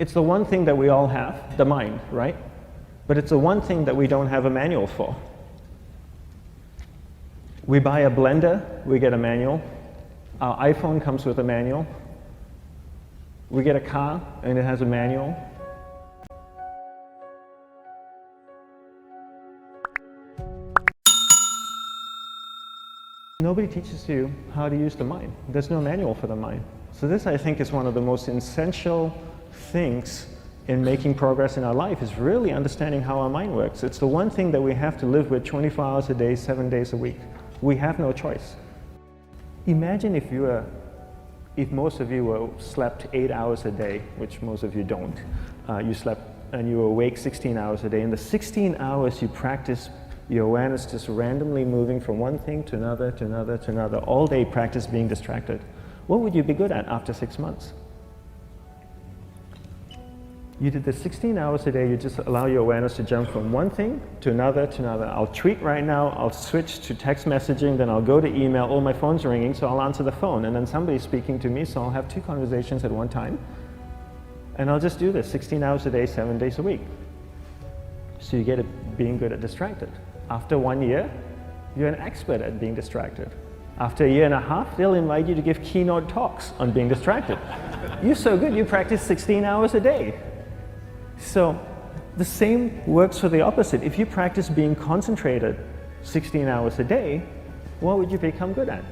It's the one thing that we all have, the mind, right? But it's the one thing that we don't have a manual for. We buy a blender, we get a manual. Our iPhone comes with a manual. We get a car and it has a manual. Nobody teaches you how to use the mind. There's no manual for the mind. So this, I think, is one of the most essential things in making progress in our life, is really understanding how our mind works. It's the one thing that we have to live with 24 hours a day, 7 days a week. We have no choice. Imagine if most of you slept 8 hours a day, which most of you don't. You slept and you were awake 16 hours a day. In the 16 hours you practice your awareness just randomly moving from one thing to another, to another, to another, all day practice being distracted. What would you be good at after 6 months? You did the 16 hours a day, you just allow your awareness to jump from one thing to another, to another. I'll tweet right now, I'll switch to text messaging, then I'll go to email, oh, my phone's ringing, so I'll answer the phone, and then somebody's speaking to me, so I'll have 2 conversations at one time. And I'll just do this 16 hours a day, 7 days a week. So you get it being good at distracted. After 1 year, you're an expert at being distracted. After 1.5 years, they'll invite you to give keynote talks on being distracted. You're so good, you practice 16 hours a day. So the same works for the opposite. If you practice being concentrated 16 hours a day, what would you become good at?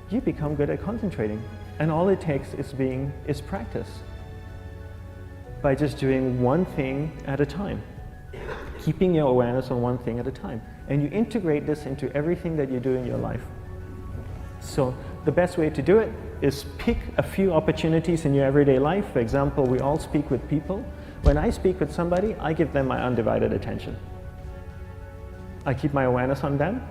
You become good at concentrating. And all it takes is practice. By just doing one thing at a time. Keeping your awareness on one thing at a time. And you integrate this into everything that you do in your life. So the best way to do it is pick a few opportunities in your everyday life. For example, we all speak with people. When I speak with somebody, I give them my undivided attention. I keep my awareness on them.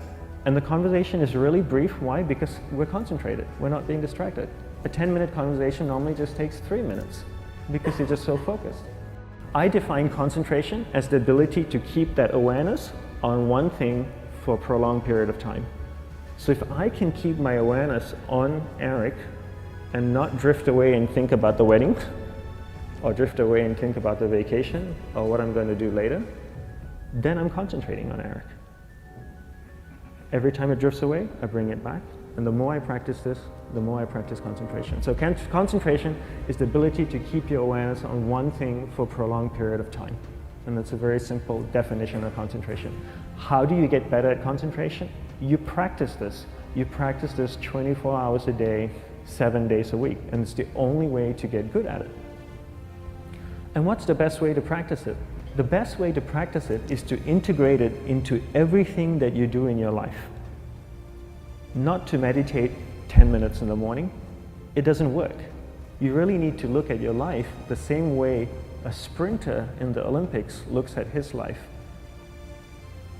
And the conversation is really brief. Why? Because we're concentrated. We're not being distracted. A 10-minute conversation normally just takes 3 minutes because you're just so focused. I define concentration as the ability to keep that awareness on one thing for a prolonged period of time. So if I can keep my awareness on Eric and not drift away and think about the wedding, or drift away and think about the vacation, or what I'm going to do later, then I'm concentrating on Eric. Every time it drifts away, I bring it back. And the more I practice this, the more I practice concentration. So concentration is the ability to keep your awareness on one thing for a prolonged period of time. And that's a very simple definition of concentration. How do you get better at concentration? You practice this. You practice this 24 hours a day, 7 days a week. And it's the only way to get good at it. And what's the best way to practice it? The best way to practice it is to integrate it into everything that you do in your life. Not to meditate 10 minutes in the morning. It doesn't work. You really need to look at your life the same way a sprinter in the Olympics looks at his life.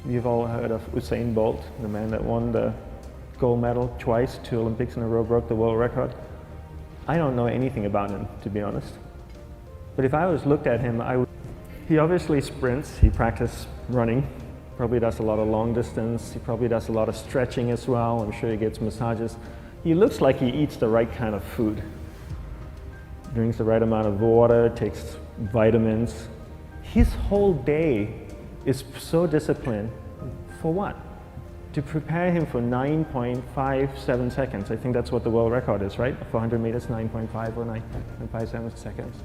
You've all heard of Usain Bolt, the man that won the gold medal twice, 2 Olympics in a row, broke the world record. I don't know anything about him, to be honest. But if I was looked at him, he obviously sprints, he practices running, probably does a lot of long distance, he probably does a lot of stretching as well, I'm sure he gets massages. He looks like he eats the right kind of food. Drinks the right amount of water, takes vitamins. His whole day is so disciplined. For what? To prepare him for 9.57 seconds. I think that's what the world record is, right? For 100 meters, 9.5 or 9.57 seconds.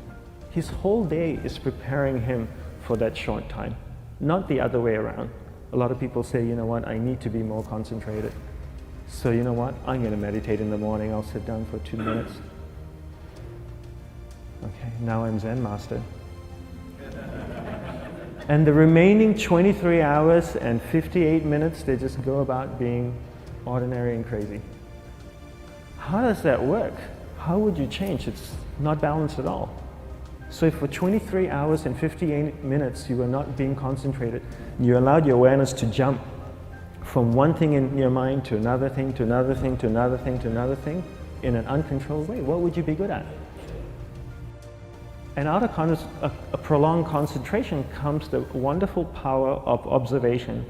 His whole day is preparing him for that short time, not the other way around. A lot of people say, you know what, I need to be more concentrated. So you know what, I'm going to meditate in the morning, I'll sit down for 2 minutes. Okay, now I'm Zen master. And the remaining 23 hours and 58 minutes, they just go about being ordinary and crazy. How does that work? How would you change? It's not balanced at all. So if for 23 hours and 58 minutes you were not being concentrated, you allowed your awareness to jump from one thing in your mind to another thing, to another thing, to another thing, to another thing, in an uncontrolled way, what would you be good at? And out of a prolonged concentration comes the wonderful power of observation.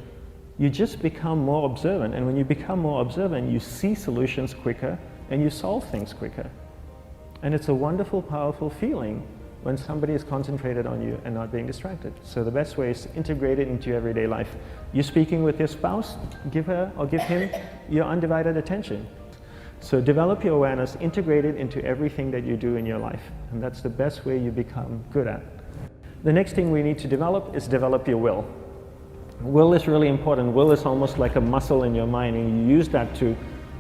You just become more observant, and when you become more observant, you see solutions quicker and you solve things quicker. And it's a wonderful, powerful feeling when somebody is concentrated on you and not being distracted. So the best way is to integrate it into your everyday life. You're speaking with your spouse, give her or give him your undivided attention. So develop your awareness, integrate it into everything that you do in your life. And that's the best way you become good at. The next thing we need to develop is develop your will. Will is really important. Will is almost like a muscle in your mind, and you use that to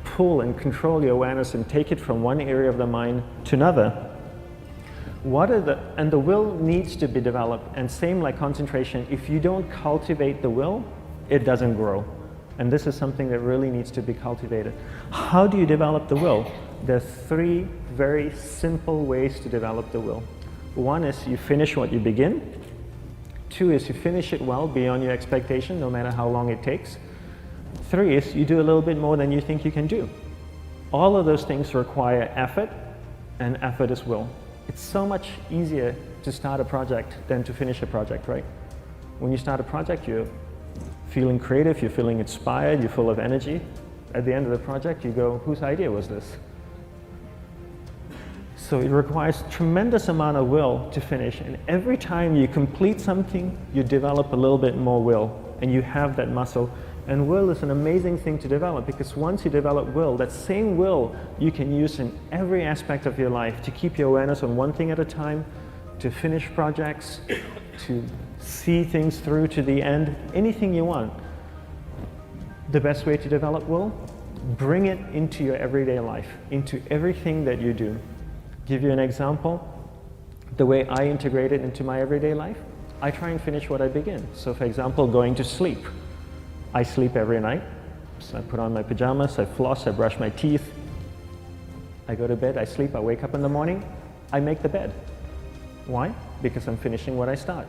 pull and control your awareness and take it from one area of the mind to another. And the will needs to be developed, and same like concentration, if you don't cultivate the will, it doesn't grow. And this is something that really needs to be cultivated. How do you develop the will? There's 3 very simple ways to develop the will. 1 is you finish what you begin. 2 is you finish it well beyond your expectation, no matter how long it takes. 3 is you do a little bit more than you think you can do. All of those things require effort, and effort is will. It's so much easier to start a project than to finish a project, right? When you start a project, you're feeling creative, you're feeling inspired, you're full of energy. At the end of the project, you go, whose idea was this? So it requires tremendous amount of will to finish, and every time you complete something, you develop a little bit more will, and you have that muscle. And will is an amazing thing to develop, because once you develop will, that same will you can use in every aspect of your life to keep your awareness on one thing at a time, to finish projects, to see things through to the end, anything you want. The best way to develop will, bring it into your everyday life, into everything that you do. Give you an example, the way I integrate it into my everyday life, I try and finish what I begin. So for example, going to sleep. I sleep every night, so I put on my pajamas, I floss, I brush my teeth, I go to bed, I sleep, I wake up in the morning, I make the bed. Why? Because I'm finishing what I start.